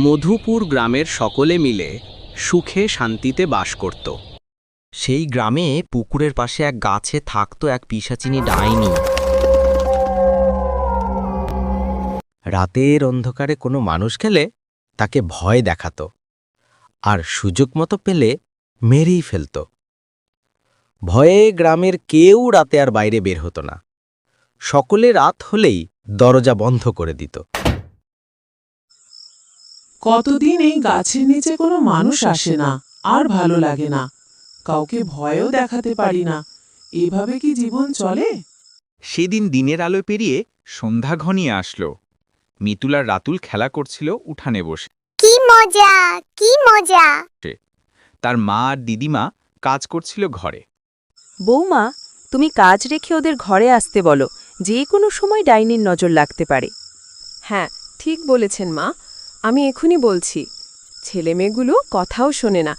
মধুপুর গ্রামের সকলে মিলে সুখে শান্তিতে বাস করত। সেই গ্রামে পুকুরের পাশে এক গাছে থাকতো এক পিশাচিনী ডাইনি। রাতের অন্ধকারে কোনো মানুষ গেলে তাকে ভয় দেখাতো, আর সুযোগ মতো পেলে মেরেই ফেলত। ভয়ে গ্রামের কেউ রাতে আর বাইরে বের হতো না। সকলে রাত হলেই দরজা বন্ধ করে দিত। কতদিন এই গাছের নিচে কোনো মানুষ আসে না, আর ভালো লাগে না। কাউকে ভয়ও দেখাতে পারি না। এভাবে কি জীবন চলে? সেদিন দিনের আলো পেরিয়ে সন্ধ্যা ঘনিয়ে আসলো। মিতুল আর রাতুল খেলা করছিল উঠানে বসে। কি মজা, কি মজা! তার মা আর দিদিমা কাজ করছিল ঘরে। বৌমা, তুমি কাজ রেখে ওদের ঘরে আসতে বলো, যে কোনো সময় ডাইনির নজর লাগতে পারে। হ্যাঁ, ঠিক বলেছেন মা, আমি এখনই বলছি। ছেলেমেয়েগুলো কথাও শোনে না।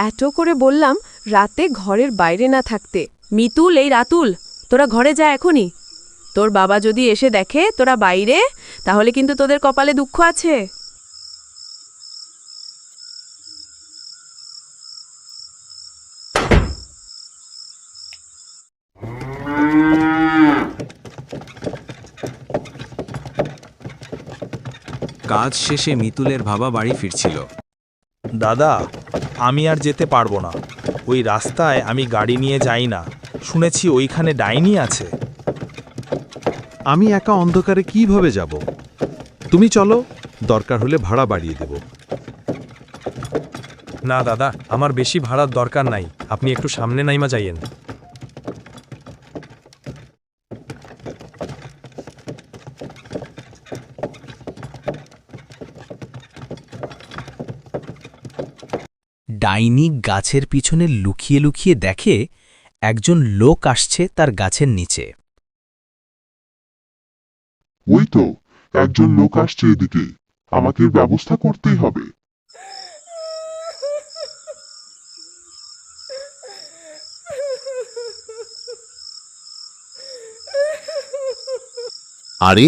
এত করে বললাম রাতে ঘরের বাইরে না থাকতে। মিতুল, এই রাতুল, তোরা ঘরে যা এখনই। তোর বাবা যদি এসে দেখে তোরা বাইরে, তাহলে কিন্তু তোদের কপালে দুঃখ আছে। কাজ শেষে মিতুলের বাবা বাড়ি ফিরছিল। দাদা, আমি আর যেতে পারবো না। ওই রাস্তায় আমি গাড়ি নিয়ে যাই না। শুনেছি ওইখানে ডাইনি আছে। আমি একা অন্ধকারে কিভাবে যাব? তুমি চলো, দরকার হলে ভাড়া বাড়িয়ে দেব। না দাদা, আমার বেশি ভাড়ার দরকার নাই। আপনি একটু সামনে নাইমা যাইয়েন। ডাইনি গাছের পিছনে লুকিয়ে লুকিয়ে দেখে একজন লোক আসছে তার গাছের নিচে। ওই তো একজন লোক আসছে এদিকে, আমাকে ব্যবস্থা করতেই হবে। আরে,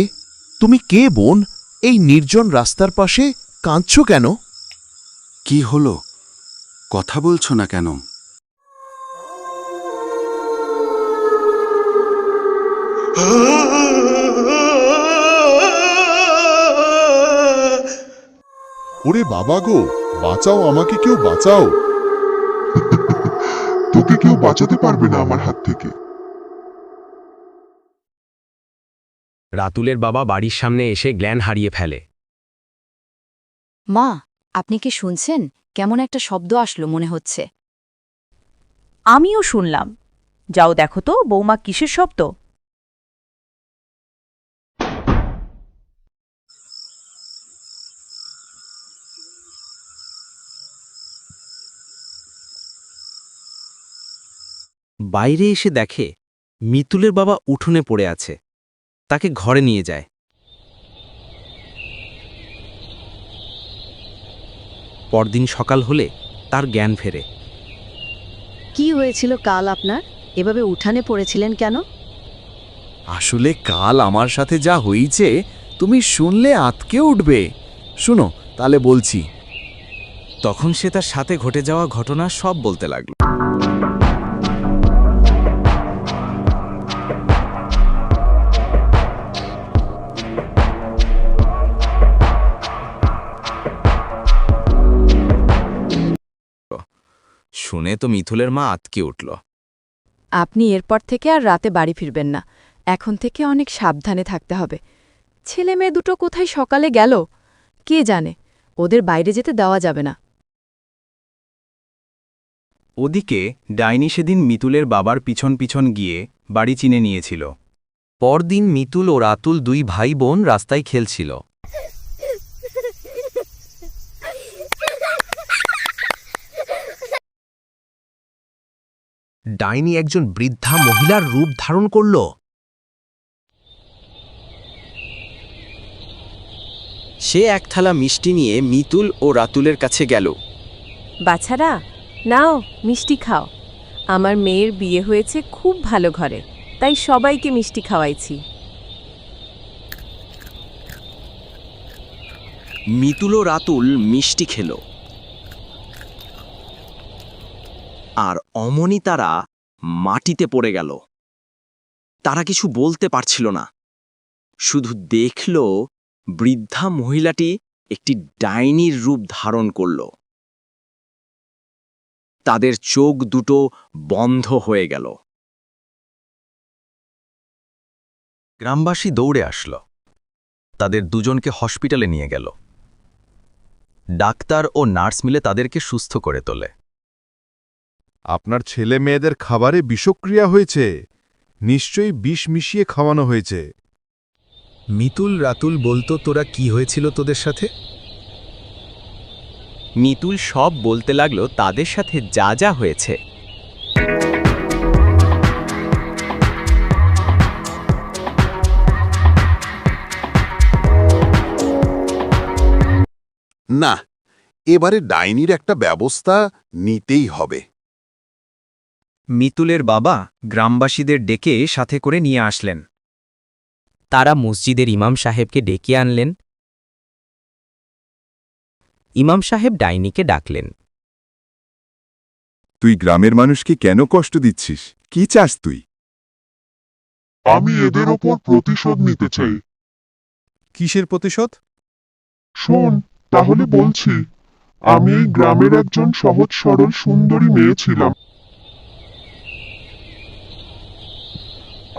তুমি কে বোন? এই নির্জন রাস্তার পাশে কাঁদছো কেন? কি হলো, কথা বলছো না কেন? ওরে বাবা গো, বাঁচাও আমাকে, কেউ বাঁচাও! তোকে কেউ বাঁচাতে পারবে না আমার হাত থেকে। রাতুলের বাবা বাড়ির সামনে এসে জ্ঞান হারিয়ে ফেলে। মা, আপনি কি শুনছেন? কেমন একটা শব্দ আসলো মনে হচ্ছে। আমিও শুনলাম। যাও দেখো তো বৌমা, কিসের শব্দ? বাইরে এসে দেখে মিতুলের বাবা উঠোনে পড়ে আছে। তাকে ঘরে নিয়ে যায়। পরদিন সকাল হলে তার জ্ঞান ফেরে। কি হয়েছিল কাল আপনার? এভাবে উঠানে পড়েছিলেন কেন? আসলে কাল আমার সাথে যা হয়েছে তুমি শুনলে আঁতকে উঠবে। শুনো, তাহলে বলছি। তখন সে তার সাথে ঘটে যাওয়া ঘটনা সব বলতে লাগল। শুনে তো মিথুলের মা আতকে উঠল। আপনি এরপর থেকে আর রাতে বাড়ি ফিরবেন না। এখন থেকে অনেক সাবধানে থাকতে হবে। ছেলে মেয়ে দুটো কোথায় সকালে গেল কে জানে। ওদের বাইরে যেতে দেওয়া যাবে না। ওদিকে ডাইনি সেদিন মিতুলের বাবার পিছন পিছন গিয়ে বাড়ি চিনে নিয়েছিল। পরদিন মিতুল ও রাতুল দুই ভাই বোন রাস্তায় খেলছিল। ডাইনি একজন বৃদ্ধা মহিলার রূপ ধারণ করল। সে এক থালা মিষ্টি নিয়ে মিতুল ও রাতুলের কাছে গেল। বাছারা, নাও মিষ্টি খাও। আমার মেয়ের বিয়ে হয়েছে খুব ভালো ঘরে, তাই সবাইকে মিষ্টি খাওয়াইছি। মিতুল ও রাতুল মিষ্টি খেল, আর অমনি তারা মাটিতে পড়ে গেল। তারা কিছু বলতে পারছিল না, শুধু দেখল বৃদ্ধা মহিলাটি একটি ডাইনির রূপ ধারণ করল। তাদের চোখ দুটো বন্ধ হয়ে গেল। গ্রামবাসী দৌড়ে আসল, তাদের দুজনকে হসপিটালে নিয়ে গেল। ডাক্তার ও নার্স মিলে তাদেরকে সুস্থ করে তোলে। আপনার ছেলে মেয়েদের খাবারে বিষক্রিয়া হয়েছে, নিশ্চয়ই বিষ মিশিয়ে খাওয়ানো হয়েছে। মিতুল রাতুল বলতো তোরা কি হয়েছিল তোদের সাথে। মিতুল সব বলতে লাগলো তাদের সাথে যা যা হয়েছে। না, এবারে ডাইনির একটা ব্যবস্থা নিতেই হবে। মিতুলের বাবা গ্রামবাসীদের ডেকে সাথে করে নিয়ে আসলেন। তারা মসজিদের ইমাম সাহেবকে ডেকে আনলেন। ইমাম সাহেব ডাইনিকে ডাকলেন। তুই গ্রামের মানুষকে কেন কষ্ট দিচ্ছিস? কি চাস তুই? আমি এদের ওপর প্রতিশোধ নিতে চাই। কিসের প্রতিশোধ? শোন, তাহলে বলছি। আমি এই গ্রামের একজন সহজ সরল সুন্দরী মেয়ে ছিলাম।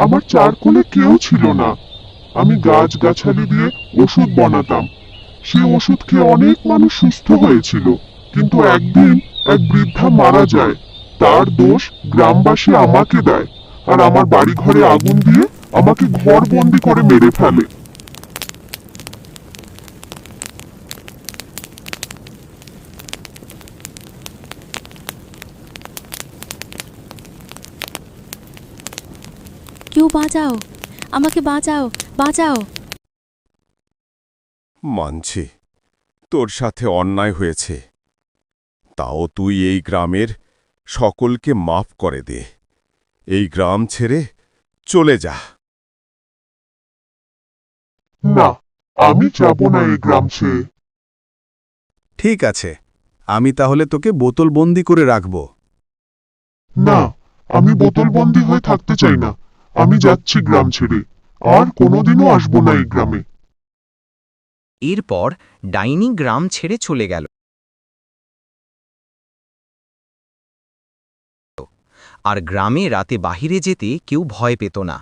আমার চারকোলে কেউ ছিল না। আমি গাছগাছালি দিয়ে ওষুধ বানাতাম। সেই ওষুধ খেয়ে অনেক মানুষ সুস্থ হয়েছিল, কিন্তু একদিন এক বৃদ্ধা মারা যায়। তার দোষ গ্রামবাসী আমাকে দেয়, আর আমার বাড়ি ঘরে আগুন দিয়ে আমাকে ঘরবন্দি করে মেরে ফেলে। কেউ বাঁচাও, আমাকে বাঁচাও, বাঁচাও। মানছি, তোর সাথে অন্যায় হয়েছে। তাও তুই এই গ্রামের সকলকে মাফ করে দে। এই গ্রাম ছেড়ে চলে যা। না, আমি যাব না এই গ্রাম ছেড়ে। ঠিক আছে, আমি তাহলে তোকে বোতলবন্দি করে রাখব। না, আমি বোতলবন্দি হয়ে থাকতে চাই না। আমি যাচ্ছি গ্রাম ছেড়ে, আর কোনোদিনও আসবো না এই গ্রামে। এরপর ডাইনি গ্রাম ছেড়ে চলে গেল। আর গ্রামে রাতে বাহিরে যেতে কেউ ভয় পেত না।